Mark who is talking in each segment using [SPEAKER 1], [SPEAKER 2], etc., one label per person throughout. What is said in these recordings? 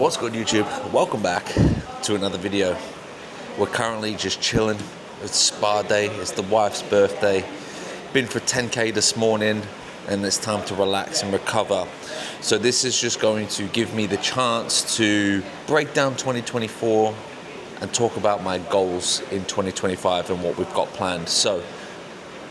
[SPEAKER 1] What's good, YouTube? Welcome back to another video. We're currently just chilling. It's spa day, it's the wife's birthday. Been for 10K this morning and it's time to relax and recover. So this is just going to give me the chance to break down 2024 and talk about my goals in 2025 and what we've got planned. So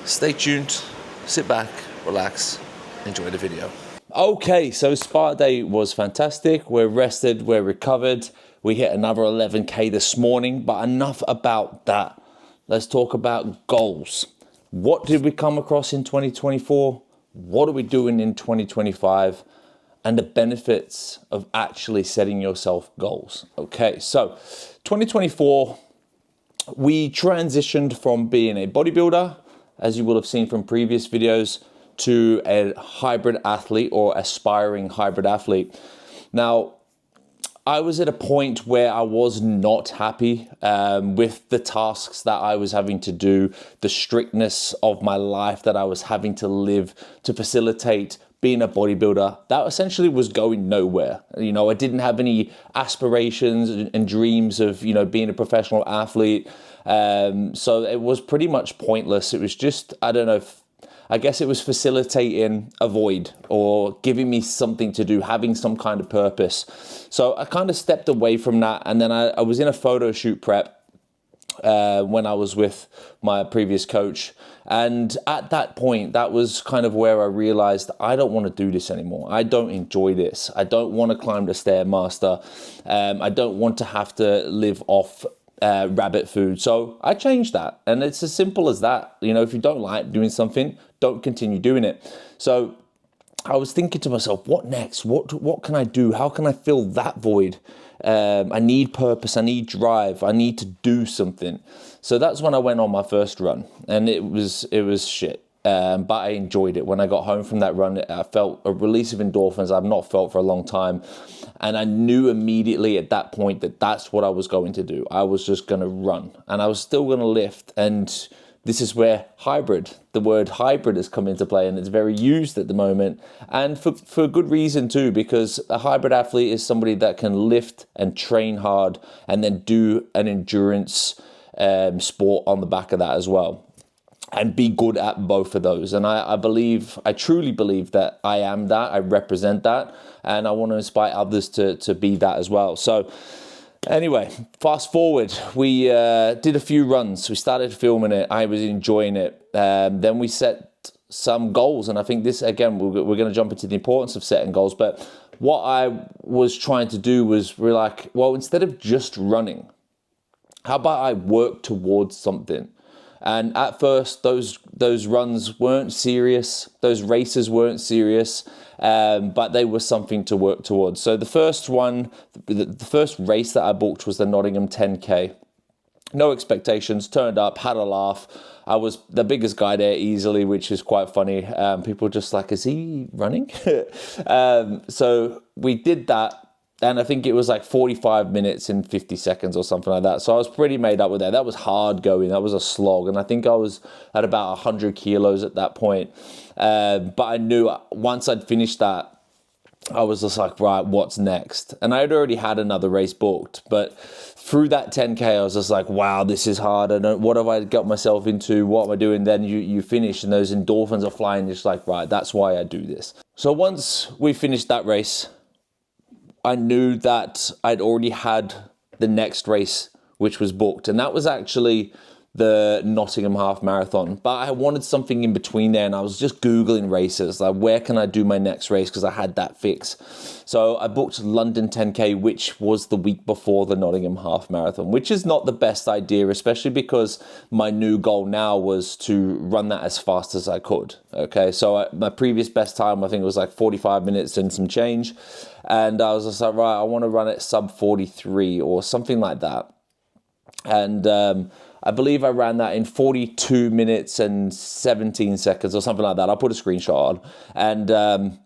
[SPEAKER 1] stay tuned, sit back, relax, enjoy the video. Okay, so spa day was fantastic. We're rested, we're recovered. We hit another 11K this morning, but enough about that. Let's talk about goals. What did we come across in 2024? What are we doing in 2025? And the benefits of actually setting yourself goals. Okay, so 2024, we transitioned from being a bodybuilder, as you will have seen from previous videos, to a hybrid athlete or aspiring hybrid athlete. Now, I was at a point where I was not happy with the tasks that I was having to do, the strictness of my life that I was having to live to facilitate being a bodybuilder. That essentially was going nowhere. You know, I didn't have any aspirations and dreams of, you know, being a professional athlete. So it was pretty much pointless. It was just, I guess it was facilitating a void or giving me something to do, having some kind of purpose. So I kind of stepped away from that. And then I was in a photo shoot prep when I was with my previous coach. And at that point, that was kind of where I realized I don't want to do this anymore. I don't enjoy this. I don't want to climb the Stairmaster. I don't want to have to live off rabbit food. So I changed that. And it's as simple as that. You know, if you don't like doing something, don't continue doing it. So I was thinking to myself, what next? What can I do? How can I fill that void? I need purpose. I need drive. I need to do something. So that's when I went on my first run, and it was shit. But I enjoyed it. When I got home from that run, I felt a release of endorphins I've not felt for a long time. And I knew immediately at that point that that's what I was going to do. I was just going to run, and I was still going to lift. And this is where the word hybrid has come into play, and it's very used at the moment. And for good reason too, because a hybrid athlete is somebody that can lift and train hard and then do an endurance sport on the back of that as well, and be good at both of those. And I truly believe that I am that, I represent that, and I want to inspire others to be that as well. So anyway, fast forward, we did a few runs. We started filming it. I was enjoying it. Then we set some goals. And I think this, again, we're going to jump into the importance of setting goals. But what I was trying to do was we're like, well, instead of just running, how about I work towards something? And at first, those runs weren't serious. Those races weren't serious, but they were something to work towards. So the first one, the first race that I booked was the Nottingham 10K. No expectations, turned up, had a laugh. I was the biggest guy there easily, which is quite funny. People were just like, is he running? So we did that. And I think it was like 45 minutes and 50 seconds or something like that. So I was pretty made up with that. That was hard going. That was a slog. And I think I was at about 100 kilos at that point. But I knew once I'd finished that, I was just like, right, what's next? And I had already had another race booked. But through that 10K, I was just like, wow, this is hard. What have I got myself into? What am I doing? Then you finish and those endorphins are flying. It's like, right, that's why I do this. So once we finished that race, I knew that I'd already had the next race, which was booked. And that was actually the Nottingham Half Marathon. But I wanted something in between there. And I was just Googling races, like where can I do my next race? Because I had that fix. So I booked London 10K, which was the week before the Nottingham Half Marathon, which is not the best idea, especially because my new goal now was to run that as fast as I could. Okay, so my previous best time, I think it was like 45 minutes and some change. And I was just like, right, I want to run it sub 43 or something like that. And I believe I ran that in 42 minutes and 17 seconds or something like that. I'll put a screenshot on. And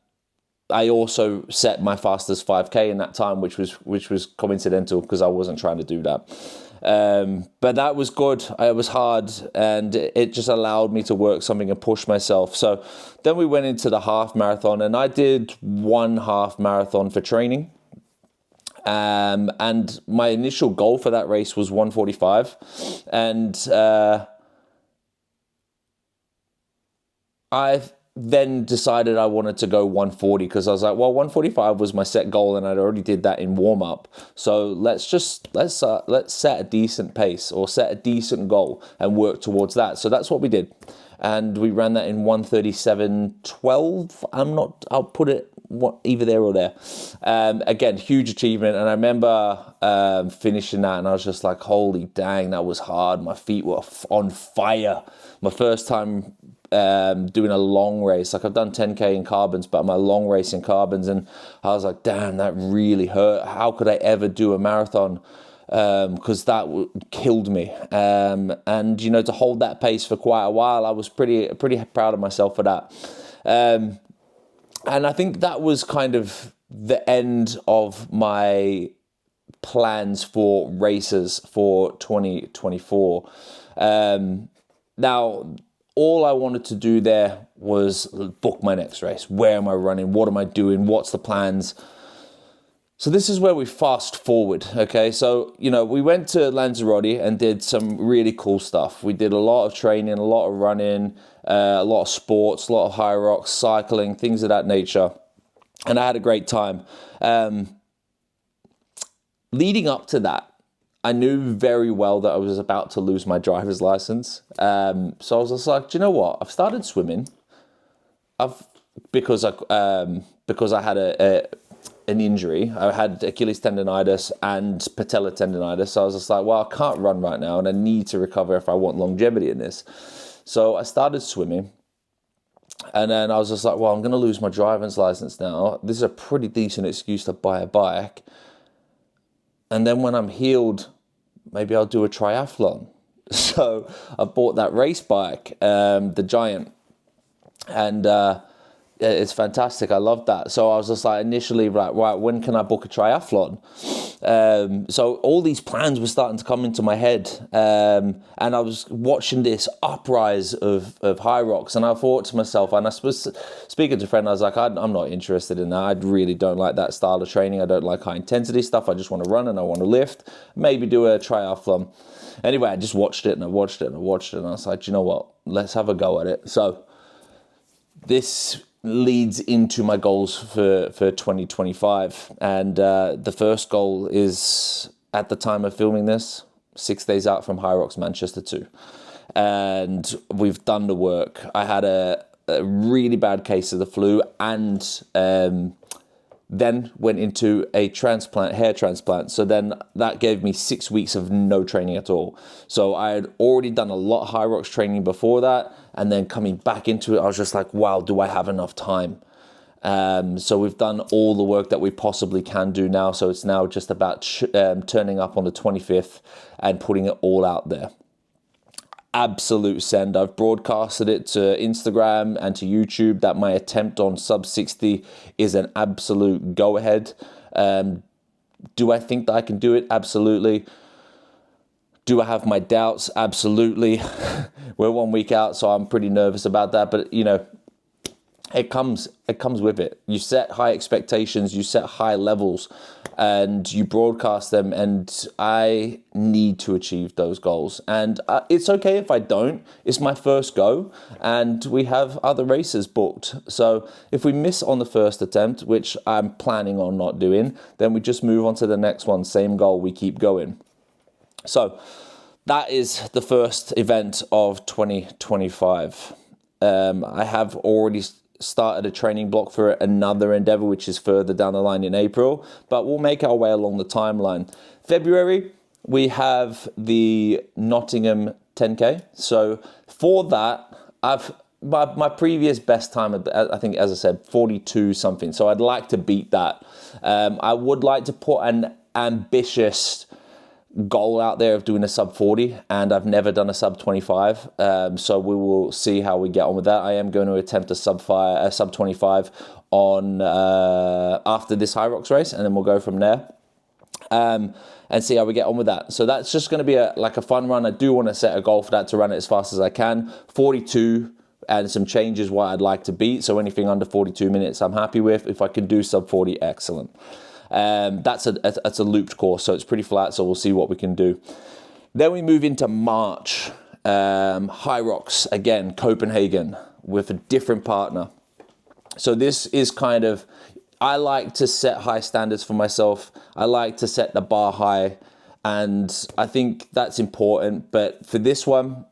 [SPEAKER 1] I also set my fastest 5K in that time, which was coincidental because I wasn't trying to do that. But that was good. It was hard, and it just allowed me to work something and push myself. So then we went into the half marathon, and I did one half marathon for training. And my initial goal for that race was 145. And I then decided I wanted to go 140 because I was like, well, 145 was my set goal and I'd already did that in warm up. So let's set a decent pace or set a decent goal and work towards that. So that's what we did. And we ran that in 137.12. I'll put it either there or there. Again, huge achievement. And I remember finishing that and I was just like, holy dang, that was hard. My feet were on fire. My first time doing a long race. Like I've done 10K in carbons, but my long race in carbons, and I was like, damn, that really hurt. How could I ever do a marathon? Because that killed me. And you know, to hold that pace for quite a while, I was pretty proud of myself for that. And I think that was kind of the end of my plans for races for 2024. Now, all I wanted to do there was book my next race. Where am I running? What am I doing? What's the plans? So this is where we fast forward, okay? So, you know, we went to Lanzarote and did some really cool stuff. We did a lot of training, a lot of running, a lot of sports, a lot of high rocks, cycling, things of that nature. And I had a great time. Leading up to that, I knew very well that I was about to lose my driver's license. So I was just like, do you know what? I've started swimming. Because I had an injury. I had Achilles tendonitis and patella tendonitis. So I was just like, well, I can't run right now and I need to recover if I want longevity in this. So I started swimming. And then I was just like, well, I'm going to lose my driver's license now. This is a pretty decent excuse to buy a bike. And then when I'm healed, maybe I'll do a triathlon. So I bought that race bike, the Giant, and it's fantastic. I love that. So I was just like initially like, right, when can I book a triathlon? So all these plans were starting to come into my head, and I was watching this uprise of high rocks, and I thought to myself, and I was speaking to a friend, I was like, I'm not interested in that. I really don't like that style of training. I don't like high intensity stuff. I just want to run and I want to lift, maybe do a triathlon. Anyway, I just watched it and I watched it and I watched it, and I was like, you know what? Let's have a go at it. So this leads into my goals for 2025. And the first goal is, at the time of filming this, 6 days out from High Rocks Manchester 2. And we've done the work. I had a really bad case of the flu and then went into a hair transplant. So then that gave me 6 weeks of no training at all. So I had already done a lot of high rocks training before that. And then coming back into it, I was just like, wow, do I have enough time? So we've done all the work that we possibly can do now. So it's now just about turning up on the 25th and putting it all out there. Absolute send. I've broadcasted it to Instagram and to YouTube that my attempt on sub 60 is an absolute go ahead. Do I think that I can do it? Absolutely. Do I have my doubts? Absolutely. We're 1 week out, so I'm pretty nervous about that. But, you know, it comes with it. You set high expectations, you set high levels, and you broadcast them, and I need to achieve those goals. And it's okay if I don't. It's my first go, and we have other races booked. So if we miss on the first attempt, which I'm planning on not doing, then we just move on to the next one. Same goal, we keep going. So that is the first event of 2025. I have already started a training block for another endeavor, which is further down the line in April, but we'll make our way along the timeline. February, we have the Nottingham 10K. So for that, my previous best time, I think, as I said, 42 something. So I'd like to beat that. I would like to put an ambitious goal out there of doing a sub 40, and I've never done a sub 25, so we will see how we get on with that. I am going to attempt a sub 25 on after this High Rocks race, and then we'll go from there and see how we get on with that. So that's just going to be like a fun run. I do want to set a goal for that, to run it as fast as I can. 42 and some changes what I'd like to beat, so anything under 42 minutes I'm happy with. If I can do sub 40, excellent.
[SPEAKER 2] That's a looped course, so it's pretty flat, so we'll see what we can do. Then we move into March. High Rocks, again, Copenhagen, with a different partner. So this is kind of, I like to set high standards for myself. I like to set the bar high, and I think that's important. But for this one,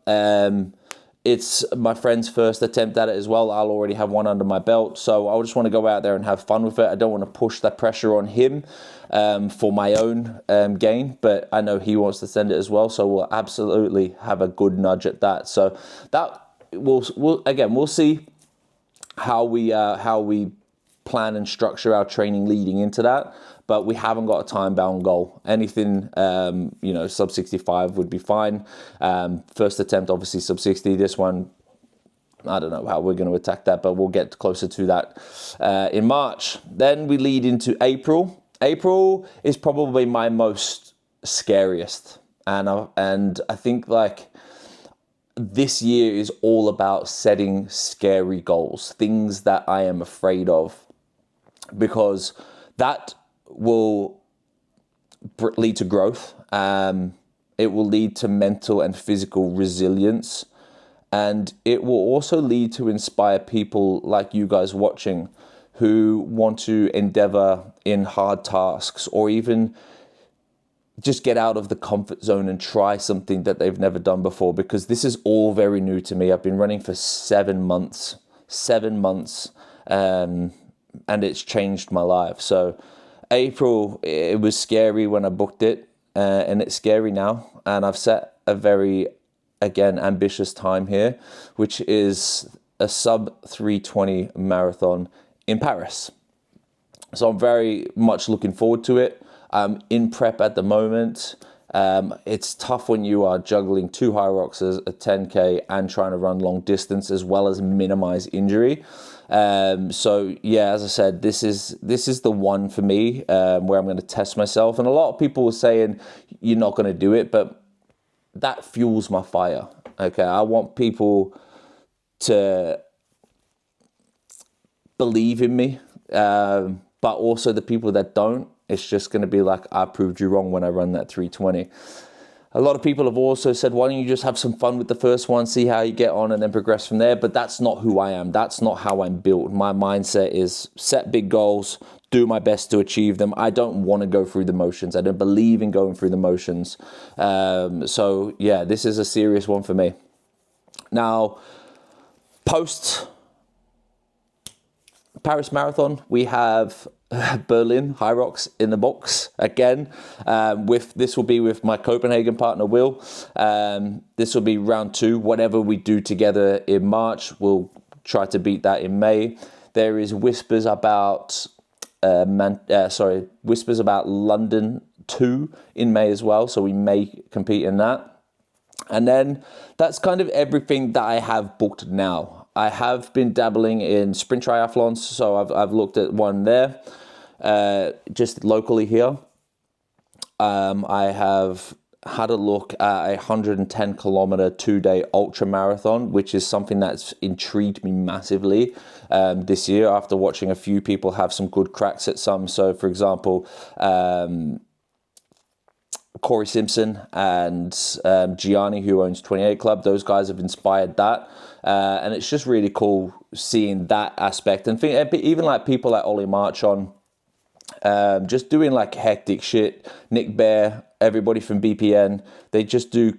[SPEAKER 2] it's my friend's first attempt at it as well. I'll already have one under my belt, so I just want to go out there and have fun with it. I don't want to push that pressure on him for my own gain, but I know he wants to send it as well, so we'll absolutely have a good nudge at that. So that we'll see how we plan and structure our training leading into that, but we haven't got a time-bound goal. Anything, sub 65 would be fine. First attempt, obviously, sub 60. This one, I don't know how we're going to attack that, but we'll get closer to that in March. Then we lead into April. April is probably my most scariest, and I think this year is all about setting scary goals, things that I am afraid of, because that will lead to growth. It will lead to mental and physical resilience, and it will also lead to inspire people like you guys watching who want to endeavor in hard tasks, or even just get out of the comfort zone and try something that they've never done before, because this is all very new to me. I've been running for 7 months, and it's changed my life. So April, it was scary when I booked it, and it's scary now. And I've set a very, again, ambitious time here, which is a sub 320 marathon in Paris. So I'm very much looking forward to it. I'm in prep at the moment. It's tough when you are juggling 2 high rocks, a 10K, and trying to run long distance as well as minimize injury. So yeah, as I said, this is the one for me, where I'm going to test myself. And a lot of people were saying you're not going to do it, but that fuels my fire. Okay, I want people to believe in me, but also the people that don't, it's just going to be like, I proved you wrong when I run that 320. A lot of people have also said, why don't you just have some fun with the first one, see how you get on, and then progress from there? But that's not who I am. That's not how I'm built. My mindset is set big goals, do my best to achieve them. I don't want to go through the motions. I don't believe in going through the motions. So yeah, this is a serious one for me. Now, post Paris Marathon, we have Berlin High Rocks in the box again. This will be with my Copenhagen partner Will. This will be round 2. Whatever we do together in March, we'll try to beat that in May. There is whispers about London 2 in May as well, so we may compete in that. And then that's kind of everything that I have booked now. I have been dabbling in sprint triathlons, so I've looked at one there, just locally here. I have had a look at a 110 kilometer 2-day ultra marathon, which is something that's intrigued me massively this year after watching a few people have some good cracks at some. So, for example, Corey Simpson and Gianni, who owns 28 Club, those guys have inspired that. And it's just really cool seeing that aspect. And even like people like Ollie Marchon, just doing like hectic shit. Nick Bear, everybody from BPN, they just do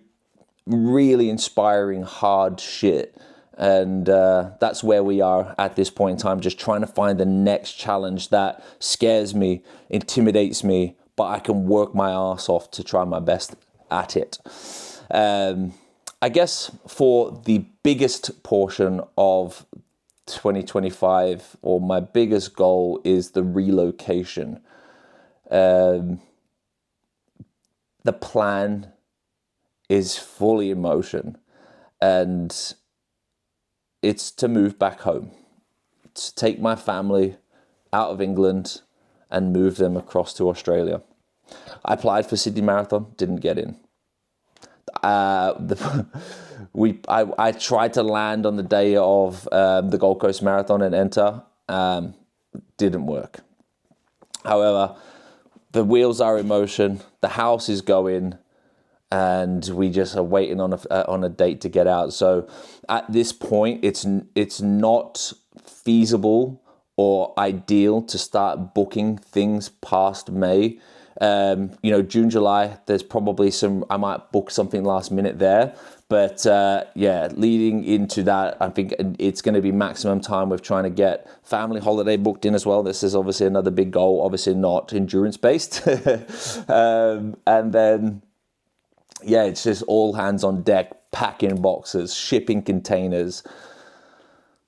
[SPEAKER 2] really inspiring hard shit. And that's where we are at this point in time, just trying to find the next challenge that scares me, intimidates me, but I can work my ass off to try my best at it. I guess for the biggest portion of 2025, or my biggest goal, is the relocation. The plan is fully in motion, and it's to move back home, to take my family out of England and move them across to Australia. I applied for Sydney Marathon, didn't get in. I tried to land on the day of the Gold Coast Marathon and enter. Didn't work. However, the wheels are in motion, the house is going, and we just are waiting on a date to get out. So at this point, it's not feasible or ideal to start booking things past May. June, July, there's probably I might book something last minute there. But leading into that, I think it's going to be maximum time with trying to get family holiday booked in as well. This is obviously another big goal, obviously not endurance based. And then, it's just all hands on deck, packing boxes, shipping containers,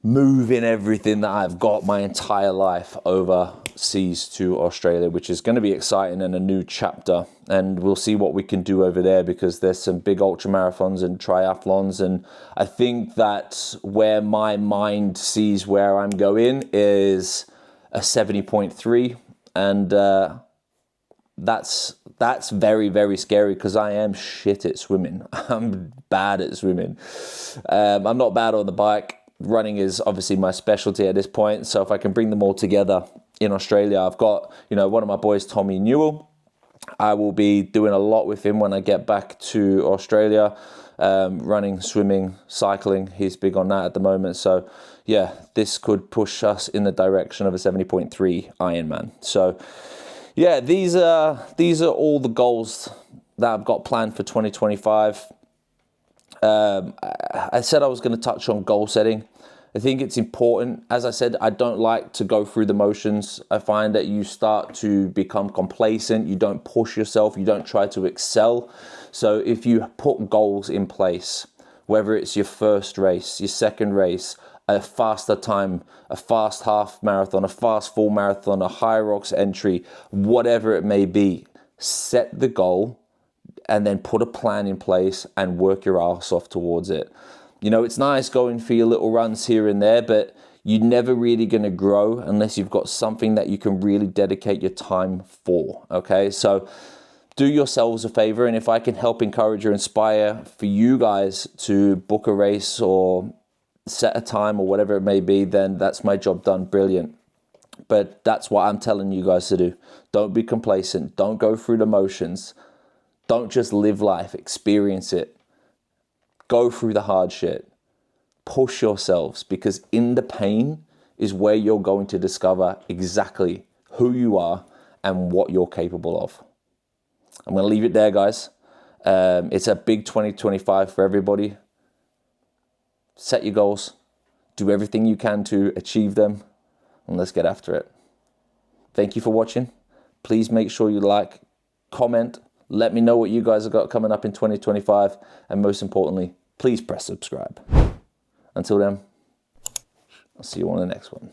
[SPEAKER 2] moving everything that I've got my entire life overseas to Australia, which is going to be exciting and a new chapter. And we'll see what we can do over there, because there's some big ultra marathons and triathlons. And I think that where my mind sees where I'm going is a 70.3. And that's very, very scary, because I am shit at swimming. I'm bad at swimming. I'm not bad on the bike. Running is obviously my specialty at this point. So if I can bring them all together in Australia, I've got, one of my boys, Tommy Newell. I will be doing a lot with him when I get back to Australia. Running, swimming, cycling. He's big on that at the moment. So this could push us in the direction of a 70.3 Ironman. So these are all the goals that I've got planned for 2025. I said I was going to touch on goal setting. I think it's important. As I said, I don't like to go through the motions. I find that you start to become complacent. You don't push yourself. You don't try to excel. So if you put goals in place, whether it's your first race, your second race, a faster time, a fast half marathon, a fast full marathon, a high rocks entry, whatever it may be, set the goal and then put a plan in place and work your ass off towards it. It's nice going for your little runs here and there, but you're never really going to grow unless you've got something that you can really dedicate your time for, okay? So do yourselves a favor, and if I can help encourage or inspire for you guys to book a race or set a time or whatever it may be, then that's my job done. Brilliant. But that's what I'm telling you guys to do. Don't be complacent. Don't go through the motions. Don't just live life, experience it. Go through the hard shit. Push yourselves, because in the pain is where you're going to discover exactly who you are and what you're capable of. I'm going to leave it there, guys. It's a big 2025 for everybody. Set your goals. Do everything you can to achieve them. And let's get after it. Thank you for watching. Please make sure you like, comment. Let me know what you guys have got coming up in 2025. And most importantly, please press subscribe. Until then, I'll see you on the next one.